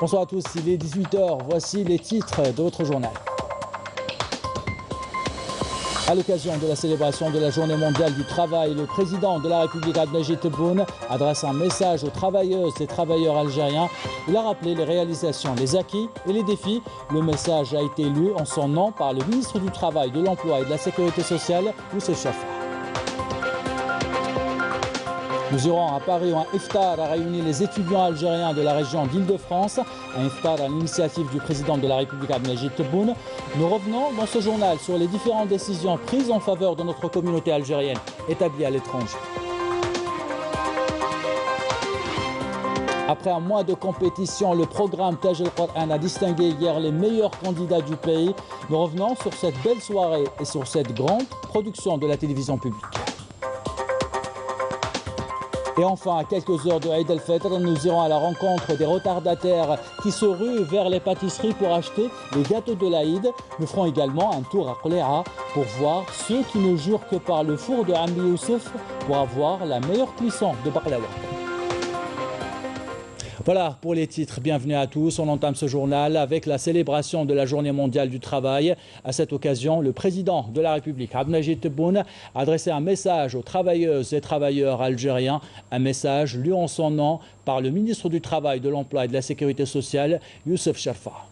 Bonsoir à tous, il est 18 h. Voici les titres de votre journal. À l'occasion de la célébration de la Journée mondiale du travail, le président de la République Abdelmajid Tebboune adresse un message aux travailleuses et travailleurs algériens. Il a rappelé les réalisations, les acquis et les défis. Le message a été lu en son nom par le ministre du Travail, de l'Emploi et de la Sécurité sociale, Youssef Chaffa. Nous irons à Paris où un iftar a réuni les étudiants algériens de la région d'Île-de-France. Un iftar à l'initiative du président de la République Abdelmajid Tebboune. Nous revenons dans ce journal sur les différentes décisions prises en faveur de notre communauté algérienne établie à l'étranger. Après un mois de compétition, le programme Taj al-Qur'an a distingué hier les meilleurs candidats du pays. Nous revenons sur cette belle soirée et sur cette grande production de la télévision publique. Et enfin, à quelques heures de Eid al-Fitr, nous irons à la rencontre des retardataires qui se ruent vers les pâtisseries pour acheter les gâteaux de l'Aïd. Nous ferons également un tour à Qléa pour voir ceux qui ne jurent que par le four de Ambi Youssouf pour avoir la meilleure cuisson de baklawa. Voilà pour les titres. Bienvenue à tous. On entame ce journal avec la célébration de la Journée mondiale du travail. À cette occasion, le président de la République, Abdelmajid Tebboune, a adressé un message aux travailleuses et travailleurs algériens. Un message lu en son nom par le ministre du Travail, de l'Emploi et de la Sécurité sociale, Youssef Chaffa.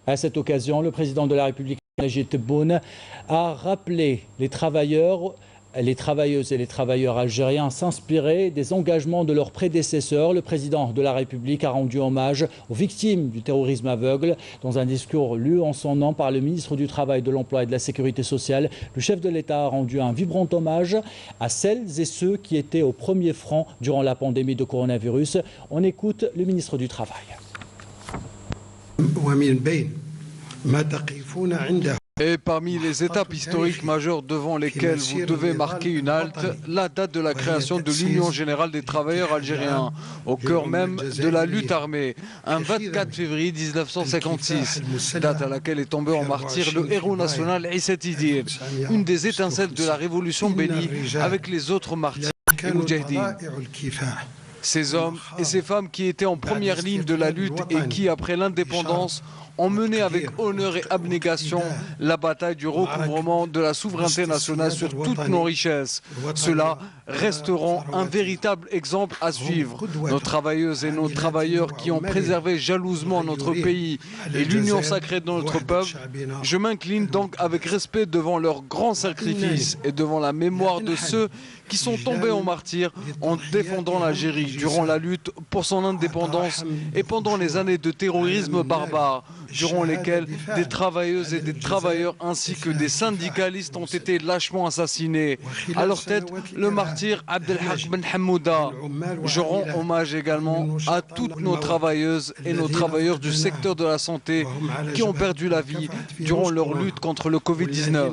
À cette occasion, le président de la République, Abdelmajid Tebboune, a rappelé les travailleuses et les travailleurs algériens à s'inspirer des engagements de leurs prédécesseurs. Le président de la République a rendu hommage aux victimes du terrorisme aveugle. Dans un discours lu en son nom par le ministre du Travail, de l'Emploi et de la Sécurité sociale, le chef de l'État a rendu un vibrant hommage à celles et ceux qui étaient au premier front durant la pandémie de coronavirus. On écoute le ministre du Travail. Et parmi les étapes historiques majeures devant lesquelles vous devez marquer une halte, la date de la création de l'Union générale des travailleurs algériens, au cœur même de la lutte armée, un 24 février 1956, date à laquelle est tombé en martyr le héros national Issat Idir, une des étincelles de la révolution bénie avec les autres martyrs et moudjahidines. Ces hommes et ces femmes qui étaient en première ligne de la lutte et qui, après l'indépendance, ont mené avec honneur et abnégation la bataille du recouvrement de la souveraineté nationale sur toutes nos richesses. Ceux-là resteront un véritable exemple à suivre. Nos travailleuses et nos travailleurs qui ont préservé jalousement notre pays et l'union sacrée de notre peuple, je m'incline donc avec respect devant leurs grands sacrifices et devant la mémoire de ceux qui sont tombés en martyrs en défendant l'Algérie durant la lutte pour son indépendance et pendant les années de terrorisme barbare, durant lesquelles des travailleuses et des travailleurs ainsi que des syndicalistes ont été lâchement assassinés. À leur tête, le martyr Abdelhak Ben Hamouda. Je rends hommage également à toutes nos travailleuses et nos travailleurs du secteur de la santé qui ont perdu la vie durant leur lutte contre le Covid-19.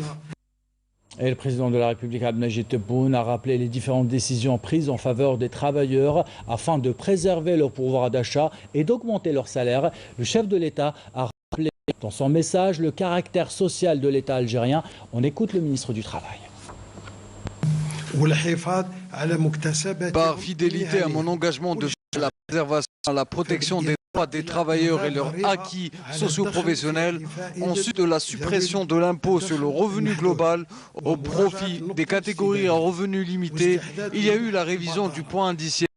Et le président de la République, Abdelmajid Tebboune, a rappelé les différentes décisions prises en faveur des travailleurs afin de préserver leur pouvoir d'achat et d'augmenter leur salaire. Le chef de l'État a rappelé dans son message le caractère social de l'État algérien. On écoute le ministre du Travail. Par fidélité à mon engagement de la préservation, à la protection des droits des travailleurs et leurs acquis socio-professionnels, ensuite de la suppression de l'impôt sur le revenu global au profit des catégories à revenus limités, il y a eu la révision du point indiciaire,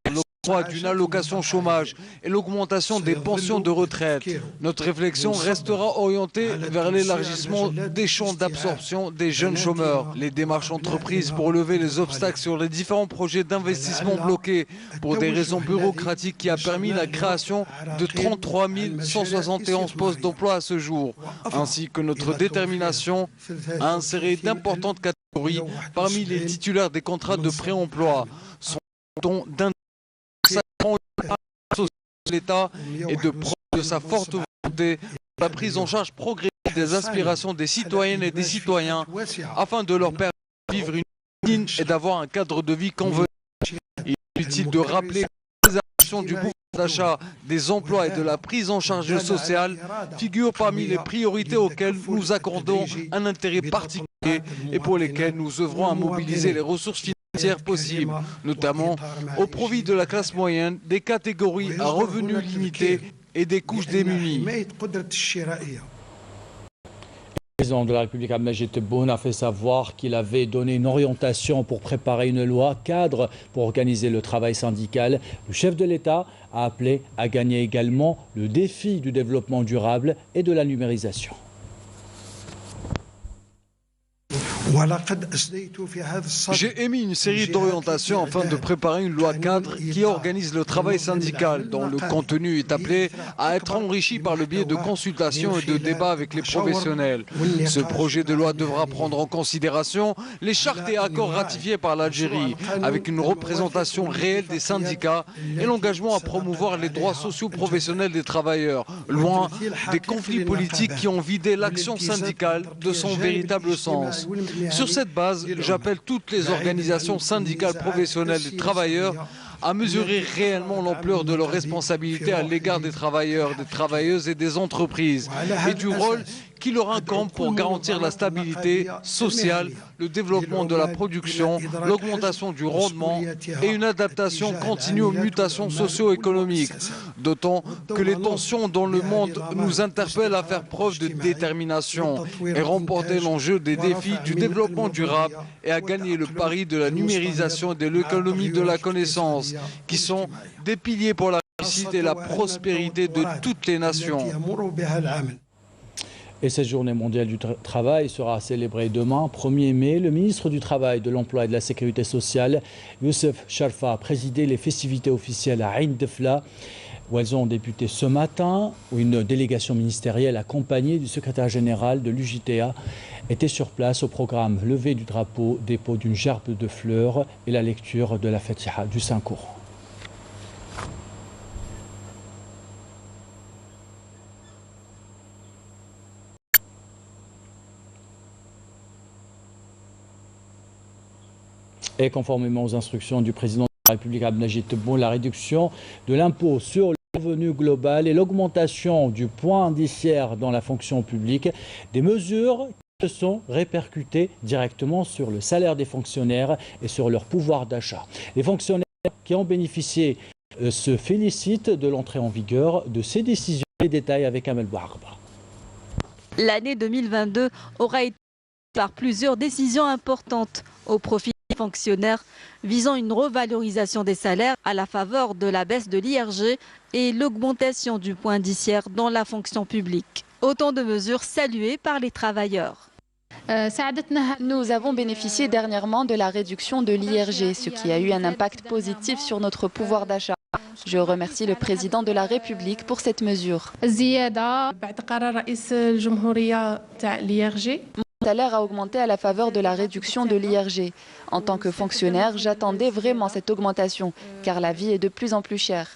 d'une allocation chômage et l'augmentation des pensions de retraite. Notre réflexion restera orientée vers l'élargissement des champs d'absorption des jeunes chômeurs. Les démarches entreprises pour lever les obstacles sur les différents projets d'investissement bloqués pour des raisons bureaucratiques qui a permis la création de 33 171 postes d'emploi à ce jour, ainsi que notre détermination à insérer d'importantes catégories parmi les titulaires des contrats de pré-emploi, dont d'un l'État et de prendre de sa forte volonté la prise en charge progressive des aspirations des citoyennes et des citoyens afin de leur permettre de vivre une vie digne et d'avoir un cadre de vie convenable. Il est utile de rappeler que la préservation du pouvoir d'achat, des emplois et de la prise en charge sociale figurent parmi les priorités auxquelles nous accordons un intérêt particulier et pour lesquelles nous œuvrons à mobiliser les ressources financières possibles, notamment au profit de la classe moyenne, des catégories à revenus limités et des couches démunies. Le président de la République, Abdelmajid Tebboune, a fait savoir qu'il avait donné une orientation pour préparer une loi cadre pour organiser le travail syndical. Le chef de l'État a appelé à gagner également le défi du développement durable et de la numérisation. J'ai émis une série d'orientations afin de préparer une loi cadre qui organise le travail syndical, dont le contenu est appelé à être enrichi par le biais de consultations et de débats avec les professionnels. Ce projet de loi devra prendre en considération les chartes et accords ratifiés par l'Algérie, avec une représentation réelle des syndicats et l'engagement à promouvoir les droits sociaux professionnels des travailleurs, loin des conflits politiques qui ont vidé l'action syndicale de son véritable sens. Sur cette base, j'appelle toutes les organisations syndicales professionnelles des travailleurs à mesurer réellement l'ampleur de leurs responsabilités à l'égard des travailleurs, des travailleuses et des entreprises et du rôle qui leur incombe pour garantir la stabilité sociale, le développement de la production, l'augmentation du rendement et une adaptation continue aux mutations socio-économiques. D'autant que les tensions dans le monde nous interpellent à faire preuve de détermination et remporter l'enjeu des défis du développement durable et à gagner le pari de la numérisation et de l'économie de la connaissance, qui sont des piliers pour la réussite et la prospérité de toutes les nations. Et cette journée mondiale du travail sera célébrée demain, 1er mai. Le ministre du Travail, de l'Emploi et de la Sécurité sociale, Youssef Sharfa, a présidé les festivités officielles à Ain Defla, où elles ont débuté ce matin, où une délégation ministérielle accompagnée du secrétaire général de l'UJTA était sur place au programme levée du drapeau, dépôt d'une gerbe de fleurs et la lecture de la Fatiha du Saint-Coran. Et conformément aux instructions du président de la République, Abdelmajid Tebboune, la réduction de l'impôt sur le revenu global et l'augmentation du point indiciaire dans la fonction publique, des mesures qui se sont répercutées directement sur le salaire des fonctionnaires et sur leur pouvoir d'achat. Les fonctionnaires qui ont bénéficié se félicitent de l'entrée en vigueur de ces décisions. Les détails avec Amel Bouharba. L'année 2022 aura été par plusieurs décisions importantes au profit des fonctionnaires visant une revalorisation des salaires à la faveur de la baisse de l'IRG et l'augmentation du point indiciaire dans la fonction publique. Autant de mesures saluées par les travailleurs. Nous avons bénéficié dernièrement de la réduction de l'IRG, ce qui a eu un impact positif sur notre pouvoir d'achat. Je remercie le président de la République pour cette mesure. Mon salaire a augmenté à la faveur de la réduction de l'IRG. En tant que fonctionnaire, j'attendais vraiment cette augmentation, car la vie est de plus en plus chère.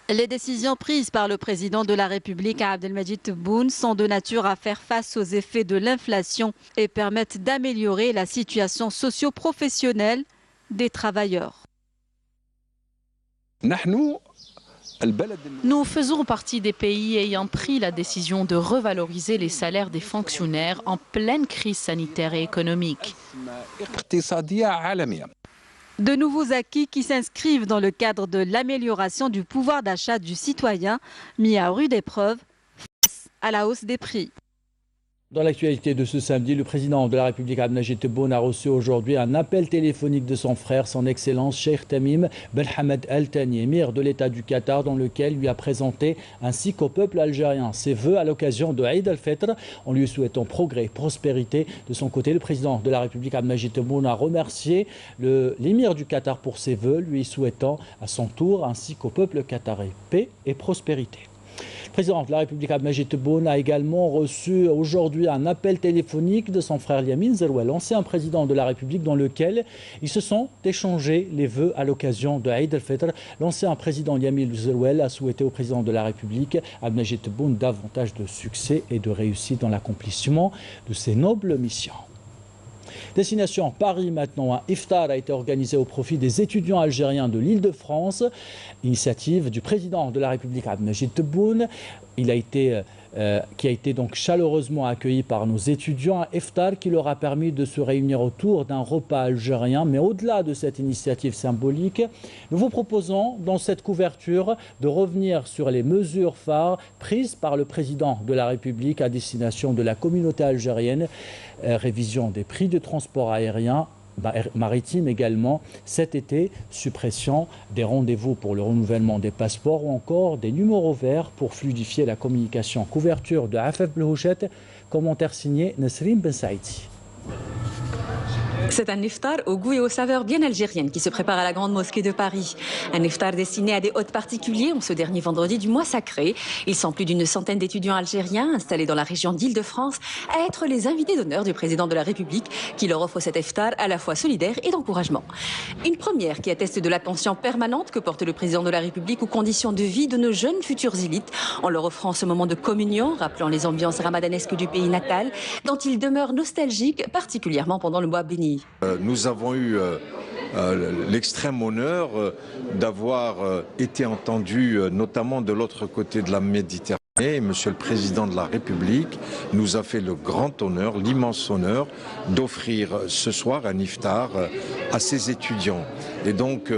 Les décisions prises par le président de la République, Abdelmajid Tebboune, sont de nature à faire face aux effets de l'inflation et permettent d'améliorer la situation socio-professionnelle des travailleurs. Nous faisons partie des pays ayant pris la décision de revaloriser les salaires des fonctionnaires en pleine crise sanitaire et économique. De nouveaux acquis qui s'inscrivent dans le cadre de l'amélioration du pouvoir d'achat du citoyen, mis à rude épreuve face à la hausse des prix. Dans l'actualité de ce samedi, le président de la République, Abdelmajid Tebboune, a reçu aujourd'hui un appel téléphonique de son frère, son Excellence Cheikh Tamim Ben Hamad Al Thani, émir de l'État du Qatar, dans lequel lui a présenté ainsi qu'au peuple algérien ses vœux à l'occasion de Eid al-Fitr, en lui souhaitant progrès, prospérité. De son côté, le président de la République, Abdelmajid Tebboune, a remercié l'émir du Qatar pour ses vœux, lui souhaitant à son tour ainsi qu'au peuple qatarais paix et prospérité. Le président de la République, Abdelmajid Tebboune, a également reçu aujourd'hui un appel téléphonique de son frère Yamin Zerouel, ancien président de la République, dans lequel ils se sont échangés les vœux à l'occasion de Eid al-Fitr. L'ancien président Yamin Zerouel a souhaité au président de la République, Abdelmajid Tebboune, davantage de succès et de réussite dans l'accomplissement de ses nobles missions. Destination Paris maintenant, un iftar a été organisé au profit des étudiants algériens de l'Île-de-France. Initiative du président de la République Abdelmajid Tebboune. Qui a été donc chaleureusement accueilli par nos étudiants, un iftar qui leur a permis de se réunir autour d'un repas algérien. Mais au-delà de cette initiative symbolique, nous vous proposons dans cette couverture de revenir sur les mesures phares prises par le président de la République à destination de la communauté algérienne. Révision des prix de transport aérien, maritime également cet été, suppression des rendez-vous pour le renouvellement des passeports ou encore des numéros verts pour fluidifier la communication. Couverture de Afef Belhouchet, commentaire signé Nesrine Ben Saïdi. C'est un iftar au goût et aux saveurs bien algériennes qui se prépare à la Grande Mosquée de Paris. Un iftar destiné à des hôtes particuliers en ce dernier vendredi du mois sacré. Ils sont plus d'une centaine d'étudiants algériens installés dans la région d'Île-de-France à être les invités d'honneur du président de la République qui leur offre cet iftar à la fois solidaire et d'encouragement. Une première qui atteste de l'attention permanente que porte le président de la République aux conditions de vie de nos jeunes futures élites en leur offrant ce moment de communion, rappelant les ambiances ramadanesques du pays natal dont ils demeurent nostalgiques, particulièrement pendant le mois béni. Nous avons eu l'extrême honneur d'avoir été entendus, notamment de l'autre côté de la Méditerranée. Monsieur le Président de la République nous a fait le grand honneur, l'immense honneur d'offrir ce soir un iftar à ses étudiants. Et donc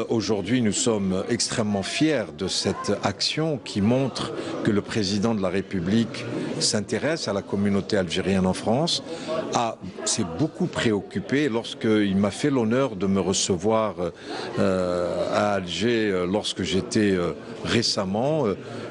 aujourd'hui nous sommes extrêmement fiers de cette action qui montre que le Président de la République s'intéresse à la communauté algérienne en France, s'est beaucoup préoccupé lorsqu'il m'a fait l'honneur de me recevoir à Alger lorsque j'étais récemment.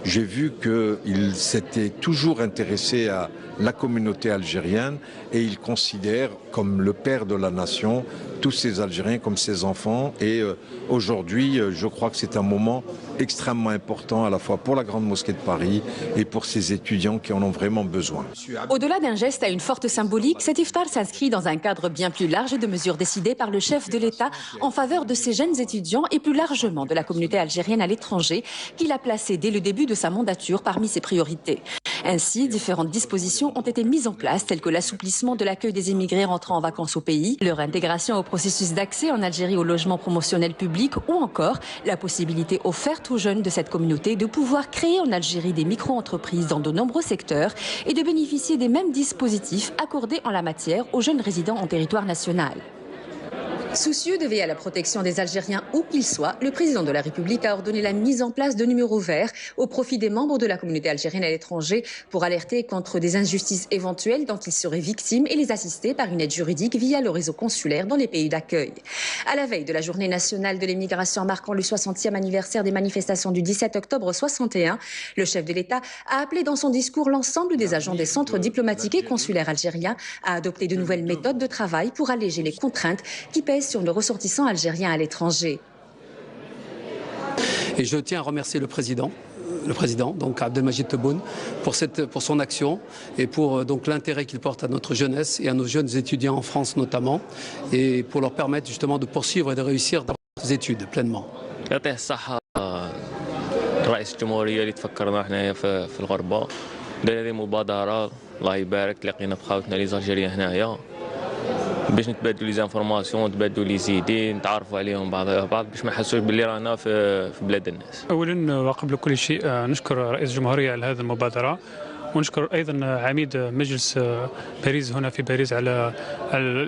J'ai vu qu'il s'était toujours intéressé à la communauté algérienne et il considère comme le père de la nation tous ces Algériens comme ses enfants. Et aujourd'hui, je crois que c'est un moment extrêmement important à la fois pour la Grande Mosquée de Paris et pour ces étudiants qui en ont vraiment besoin. Au-delà d'un geste à une forte symbolique, cet iftar s'inscrit dans un cadre bien plus large de mesures décidées par le chef de l'État en faveur de ces jeunes étudiants et plus largement de la communauté algérienne à l'étranger qu'il a placé dès le début de sa mandature parmi ses priorités. Ainsi, différentes dispositions ont été mises en place, telles que l'assouplissement de l'accueil des immigrés rentrant en vacances au pays, leur intégration au processus d'accès en Algérie au logement promotionnel public ou encore la possibilité offerte aux jeunes de cette communauté de pouvoir créer en Algérie des micro-entreprises dans de nombreux secteurs et de bénéficier des mêmes dispositifs accordés en la matière aux jeunes résidents en territoire national. Soucieux de veiller à la protection des Algériens où qu'ils soient, le président de la République a ordonné la mise en place de numéros verts au profit des membres de la communauté algérienne à l'étranger pour alerter contre des injustices éventuelles dont ils seraient victimes et les assister par une aide juridique via le réseau consulaire dans les pays d'accueil. À la veille de la journée nationale de l'immigration marquant le 60e anniversaire des manifestations du 17 octobre 61, le chef de l'État a appelé dans son discours l'ensemble des agents des centres diplomatiques et consulaires algériens à adopter de nouvelles méthodes de travail pour alléger les contraintes qui pèsent sur nos ressortissants algériens à l'étranger. Et je tiens à remercier le président donc Abdelmajid Tebboune pour son action et pour donc l'intérêt qu'il porte à notre jeunesse et à nos jeunes étudiants en France notamment et pour leur permettre justement de poursuivre et de réussir dans leurs études pleinement. رئيس الجمهورية اللي تفكرنا احنا في الغربة دار هذه مبادرة الله يبارك تلاقينا بخاوتنا لي زالجيريان هنايا باش نتبادلوا لي زانفورماسيون نتبادلوا لي زيدي نتعرفوا عليهم بعض باش ما نحسوش باللي رانا في بلاد الناس. اولا وقبل كل شيء نشكر رئيس الجمهورية على هذه المبادرة ونشكر ايضا عميد مجلس باريس هنا في باريس على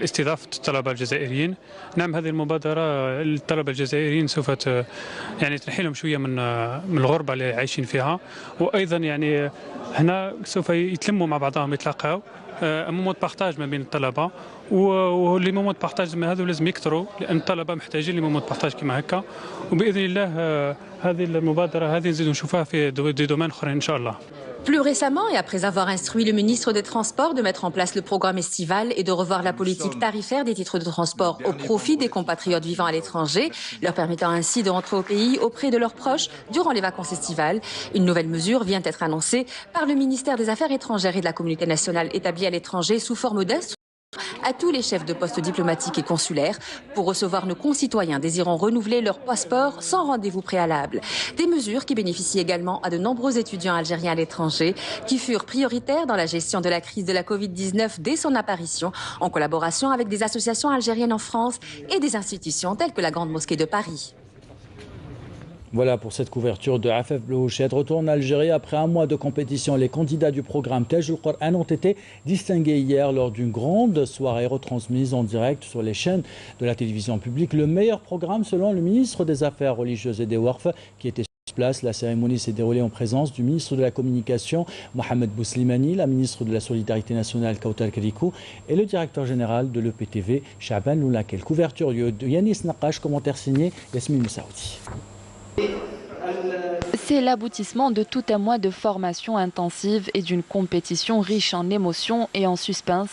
استضافه الطلبه الجزائريين. نعم هذه المبادره الطلبه الجزائريين سوف يعني تنحي لهم شويه من الغربه اللي عايشين فيها وايضا يعني هنا سوف يتلموا مع بعضهم يتلاقاو مومون بارطاج ما بين الطلبه ولي مومون بارطاج هذو لازم يكثروا لان الطلبه محتاجين لي مومون بارطاج كما هكا وباذن الله هذه المبادره هذه نزيدوا نشوفها في دي دومين اخرين ان شاء الله. Plus récemment, et après avoir instruit le ministre des Transports de mettre en place le programme estival et de revoir la politique tarifaire des titres de transport au profit des compatriotes vivant à l'étranger, leur permettant ainsi de rentrer au pays auprès de leurs proches durant les vacances estivales, une nouvelle mesure vient d'être annoncée par le ministère des Affaires étrangères et de la communauté nationale établie à l'étranger sous forme d'instruction à tous les chefs de postes diplomatiques et consulaires pour recevoir nos concitoyens désirant renouveler leur passeport sans rendez-vous préalable. Des mesures qui bénéficient également à de nombreux étudiants algériens à l'étranger qui furent prioritaires dans la gestion de la crise de la Covid-19 dès son apparition, en collaboration avec des associations algériennes en France et des institutions telles que la Grande Mosquée de Paris. Voilà pour cette couverture de Afef Blouchet. Retour en Algérie. Après un mois de compétition, les candidats du programme Taj al-Qur'an ont été distingués hier lors d'une grande soirée retransmise en direct sur les chaînes de la télévision publique. Le meilleur programme selon le ministre des Affaires religieuses et des Waqf qui était sur place. La cérémonie s'est déroulée en présence du ministre de la Communication, Mohamed Bouslimani, la ministre de la Solidarité nationale, Kautal Karikou, et le directeur général de l'EPTV, Chaban Loulakel. Couverture de Yanis Naqash, commentaire signé Yasmine Moussaouti. C'est l'aboutissement de tout un mois de formation intensive et d'une compétition riche en émotions et en suspense.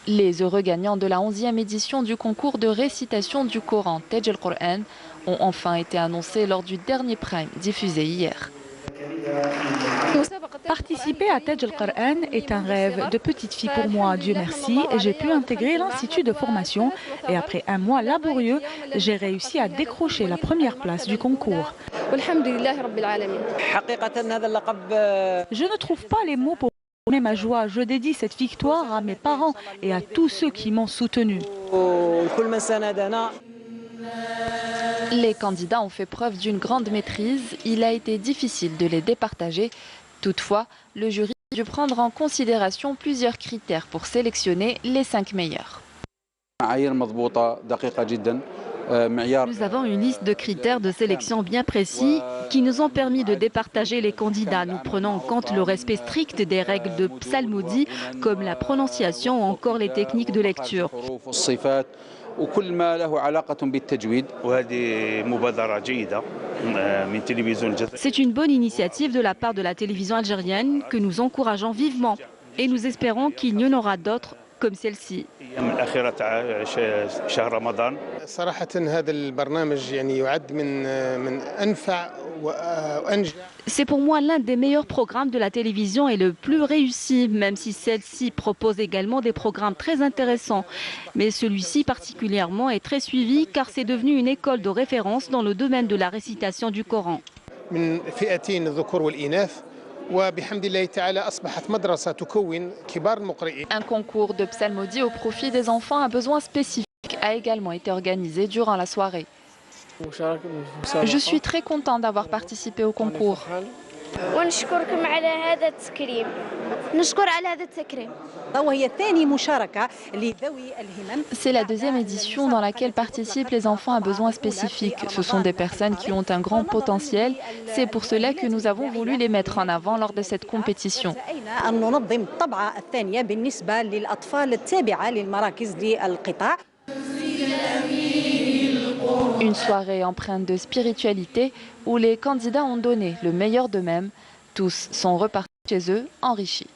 Les heureux gagnants de la 11e édition du concours de récitation du Coran Taj al-Qur'an ont enfin été annoncés lors du dernier prime diffusé hier. Participer à Taj al-Qur'an est un rêve de petite fille pour moi. Dieu merci, j'ai pu intégrer l'institut de formation et après un mois laborieux, j'ai réussi à décrocher la première place du concours. Je ne trouve pas les mots pour exprimer ma joie. Je dédie cette victoire à mes parents et à tous ceux qui m'ont soutenu. Les candidats ont fait preuve d'une grande maîtrise. Il a été difficile de les départager. Toutefois, le jury a dû prendre en considération plusieurs critères pour sélectionner les 5 meilleurs. Nous avons une liste de critères de sélection bien précis qui nous ont permis de départager les candidats. Nous prenons en compte le respect strict des règles de psalmodie comme la prononciation ou encore les techniques de lecture. C'est une bonne initiative de la part de la télévision algérienne que nous encourageons vivement et nous espérons qu'il y en aura d'autres comme celle-ci. C'est pour moi l'un des meilleurs programmes de la télévision et le plus réussi, même si celle-ci propose également des programmes très intéressants. Mais celui-ci particulièrement est très suivi car c'est devenu une école de référence dans le domaine de la récitation du Coran. Un concours de psalmodie au profit des enfants à besoins spécifiques a également été organisé durant la soirée. Je suis très content d'avoir participé au concours. C'est la 2e édition dans laquelle participent les enfants à besoins spécifiques. Ce sont des personnes qui ont un grand potentiel. C'est pour cela que nous avons voulu les mettre en avant lors de cette compétition. Une soirée empreinte de spiritualité où les candidats ont donné le meilleur d'eux-mêmes. Tous sont repartis chez eux enrichis.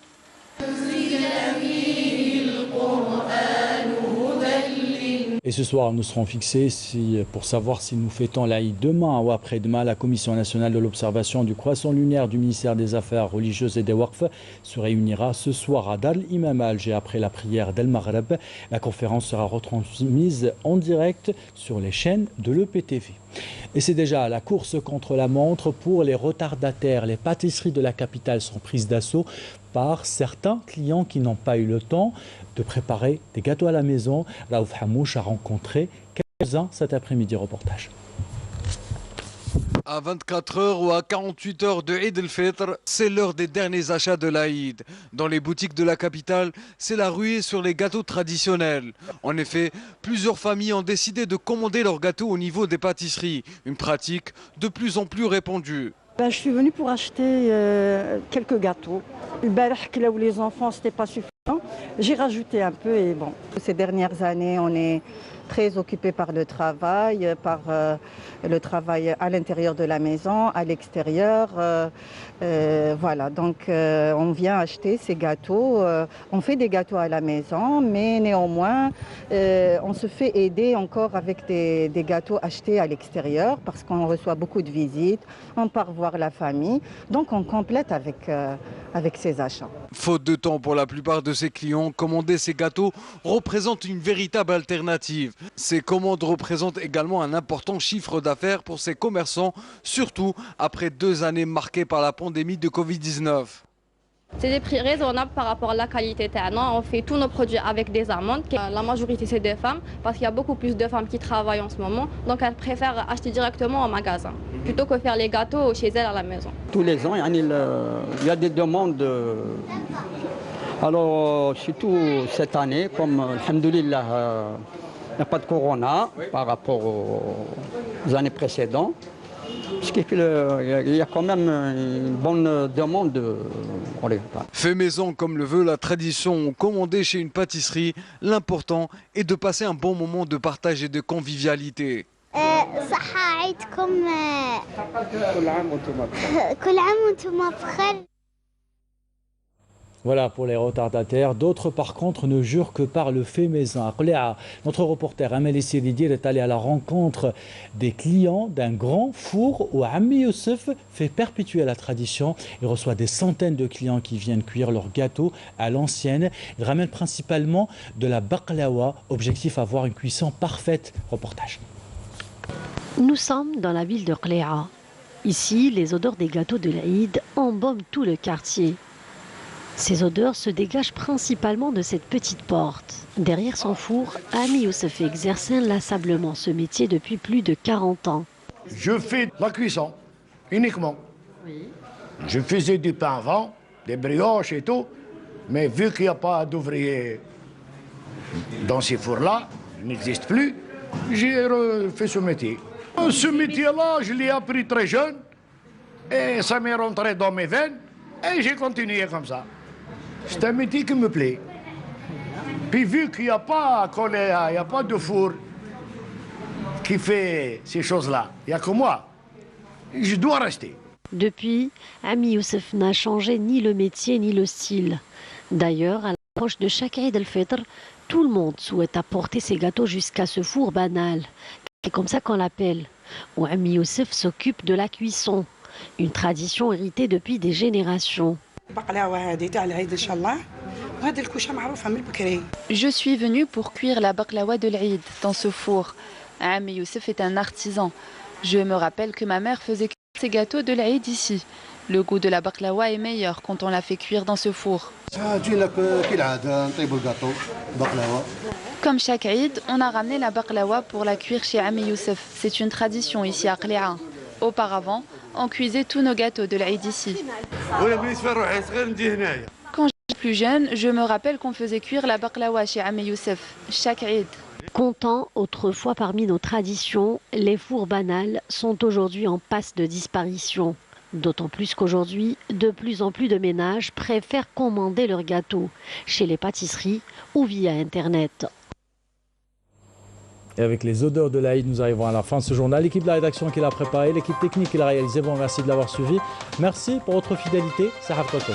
Et ce soir, nous serons fixés pour savoir si nous fêtons l'Aïd demain ou après-demain. La Commission nationale de l'observation du croissant lunaire du ministère des Affaires religieuses et des Waqf se réunira ce soir à Dar el-Imam à Alger après la prière d'El Maghreb. La conférence sera retransmise en direct sur les chaînes de l'EPTV. Et c'est déjà la course contre la montre pour les retardataires. Les pâtisseries de la capitale sont prises d'assaut par certains clients qui n'ont pas eu le temps de préparer des gâteaux à la maison. Raouf Hamouche a rencontré quelques-uns cet après-midi. Reportage. À 24 heures ou à 48 heures de Eid el-Fitr, c'est l'heure des derniers achats de l'Aïd. Dans les boutiques de la capitale, c'est la ruée sur les gâteaux traditionnels. En effet, plusieurs familles ont décidé de commander leurs gâteaux au niveau des pâtisseries. Une pratique de plus en plus répandue. Je suis venue pour acheter quelques gâteaux. Là où les enfants, ce n'était pas suffisant. J'ai rajouté un peu et bon. Ces dernières années, on est très occupés par le travail à l'intérieur de la maison, à l'extérieur. Voilà, donc on vient acheter ces gâteaux. On fait des gâteaux à la maison, mais néanmoins, on se fait aider encore avec des gâteaux achetés à l'extérieur parce qu'on reçoit beaucoup de visites, on part voir la famille, donc on complète avec ces achats. Faute de temps pour la plupart de ses clients, commander ces gâteaux représente une véritable alternative. Ces commandes représentent également un important chiffre d'affaires pour ces commerçants, surtout après 2 années marquées par la pandémie de Covid-19. C'est des prix raisonnables par rapport à la qualité. On fait tous nos produits avec des amendes. La majorité, c'est des femmes, parce qu'il y a beaucoup plus de femmes qui travaillent en ce moment. Donc, elles préfèrent acheter directement en magasin, plutôt que faire les gâteaux chez elles à la maison. Tous les ans, il y a des demandes. Alors, surtout cette année, comme, alhamdoulilah, il n'y a pas de corona par rapport aux années précédentes. Ce qui fait qu'il y a quand même une bonne demande. Fait maison comme le veut la tradition, commander chez une pâtisserie, l'important est de passer un bon moment de partage et de convivialité. Voilà pour les retardataires. D'autres, par contre, ne jurent que par le fait maison. Notre reporter Amel Essiridir est allé à la rencontre des clients d'un grand four où Ammi Youssef fait perpétuer la tradition. Il reçoit des centaines de clients qui viennent cuire leurs gâteaux à l'ancienne. Il ramène principalement de la baklawa. Objectif, avoir une cuisson parfaite. Reportage. Nous sommes dans la ville de Qléa. Ici, les odeurs des gâteaux de l'Aïd embaument tout le quartier. Ces odeurs se dégagent principalement de cette petite porte. Derrière son four, Ammi Youssef exerce inlassablement ce métier depuis plus de 40 ans. Je fais la cuisson, uniquement. Oui. Je faisais du pain avant, des brioches et tout, mais vu qu'il n'y a pas d'ouvriers dans ces fours-là, il n'existe plus, j'ai fait ce métier. Ce métier-là, je l'ai appris très jeune, et ça m'est rentré dans mes veines, et j'ai continué comme ça. C'est un métier qui me plaît. Puis vu qu'il n'y a pas il n'y a pas de four qui fait ces choses-là, il n'y a que moi, je dois rester. Depuis, Ammi Youssef n'a changé ni le métier ni le style. D'ailleurs, à l'approche de chaque Eid al-Fitr, tout le monde souhaite apporter ses gâteaux jusqu'à ce four banal. C'est comme ça qu'on l'appelle, où Ammi Youssef s'occupe de la cuisson. Une tradition héritée depuis des générations. Je suis venue pour cuire la baklawa de l'Aïd dans ce four. Ammi Youssef est un artisan. Je me rappelle que ma mère faisait cuire ses gâteaux de l'Aïd ici. Le goût de la baklawa est meilleur quand on la fait cuire dans ce four. Comme chaque Aïd, on a ramené la baklawa pour la cuire chez Ammi Youssef. C'est une tradition ici à Qléa. Auparavant, on cuisait tous nos gâteaux de l'Aïd ici. Quand j'étais plus jeune, je me rappelle qu'on faisait cuire la baklawa chez Ammi Youssef, chaque Eid. Comptant autrefois parmi nos traditions, les fours banals sont aujourd'hui en passe de disparition. D'autant plus qu'aujourd'hui, de plus en plus de ménages préfèrent commander leurs gâteaux chez les pâtisseries ou via Internet. Et avec les odeurs de l'Aïd, nous arrivons à la fin de ce journal. L'équipe de la rédaction qui l'a préparé, l'équipe technique qui l'a réalisé, vous remercie de l'avoir suivi. Merci pour votre fidélité. Sarah Koto.